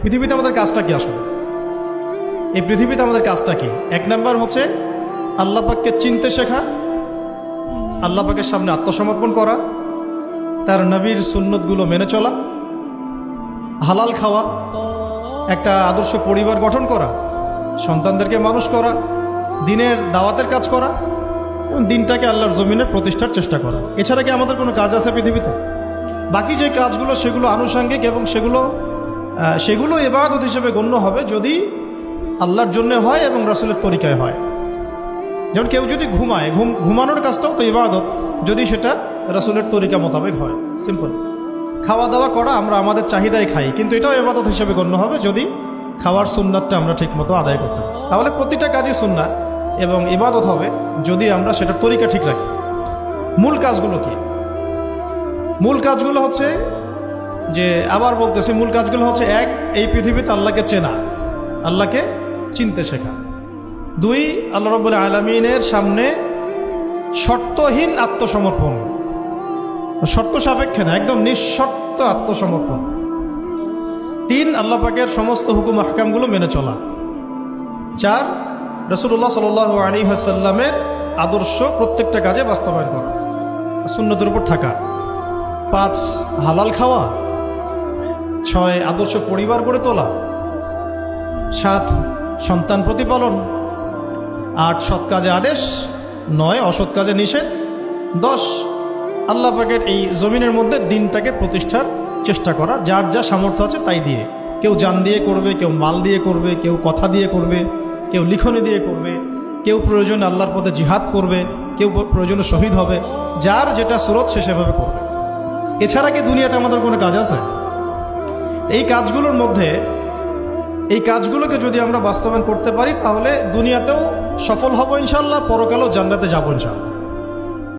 পৃথিবীতে আমাদের কাজটা কি আসলে? এই পৃথিবীতে আমাদের কাজটা কি? এক নাম্বার হচ্ছে আল্লাহ পাককে চিনতে শেখা, আল্লাহ পাকের সামনে আত্মসমর্পণ করা, তার নবীর সুন্নতগুলো মেনে চলা, হালাল খাওয়া, একটা আদর্শ পরিবার গঠন করা, সন্তানদেরকে মানুষ করা, দিনের দাওয়াতের কাজ করা এবং দিনটাকে আল্লাহর জমিনে প্রতিষ্ঠার চেষ্টা করা। এছাড়া কি আমাদের কোনো কাজ আছে পৃথিবীতে? বাকি যে কাজগুলো সেগুলো আনুষঙ্গিক এবং সেগুলো ইবাদত হিসেবে গণ্য হবে যদি আল্লাহর জন্য হয় এবং রাসূলের তরিকায় হয়। যেমন কেউ যদি ঘুমায়, ঘুমানোর কাজটাও তো ইবাদত, যদি সেটা রাসূলের তরিকা মোতাবেক হয়। সিম্পল। খাওয়া দাওয়া করা আমরা আমাদের চাহিদায় খাই, কিন্তু এটাও ইবাদত হিসেবে গণ্য হবে যদি খাওয়ার সুন্নাতটা আমরা ঠিকমতো আদায় করতে পারি। তাহলে প্রতিটা কাজই সুন্নাত এবং ইবাদত হবে যদি আমরা সেটার তরিকা ঠিক রাখি। মূল কাজগুলো কি? মূল কাজগুলো হচ্ছে যে, আবার বলতেছি, মূল কাজগুলো হচ্ছে এক, এই পৃথিবীতে আল্লাহকে চেনা, আল্লাহকে চিনতে শেখা। দুই, আল্লাহ রাব্বুল আলামিনের সামনে শর্তহীন আত্মসমর্পণ, শর্ত সাপেক্ষে না, একদম নিঃশর্ত আত্মসমর্পণ। তিন, আল্লাহ পাকের সমস্ত হুকুম আহকামগুলো মেনে চলা। চার, রাসূলুল্লাহ সাল্লাল্লাহু আলাইহি ওয়াসাল্লামের আদর্শ প্রত্যেকটা কাজে বাস্তবায়ন করা, সুন্নতের উপর থাকা। পাঁচ, হালাল খাওয়া। ছয়, আদর্শ পরিবার গড়ে তোলা। সাত, সন্তান প্রতিপালন। আট, সৎ কাজে আদেশ। নয়, অসৎ কাজে নিষেধ। 10, আল্লাহ পাকের এই জমিনের মধ্যে দিনটাকে প্রতিষ্ঠার চেষ্টা করা, যার যা সামর্থ্য আছে তাই দিয়ে। কেউ জান দিয়ে করবে, কেউ মাল দিয়ে করবে, কেউ কথা দিয়ে করবে, কেউ লিখনি দিয়ে করবে, কেউ প্রয়োজনে আল্লাহর পথে জিহাদ করবে, কেউ প্রয়োজনে শহীদ হবে, যার যেটা স্রোত সে সেভাবে করবে। এছাড়া কি দুনিয়াতে আমাদের কোনো কাজ আছে? এই কাজগুলোর মধ্যে, এই কাজগুলোকে যদি আমরা বাস্তবায়ন করতে পারি তাহলে দুনিয়াতেও সফল হব ইনশাআল্লাহ, পরকালেও জান্নাতে যাবো ইনশাআল্লাহ।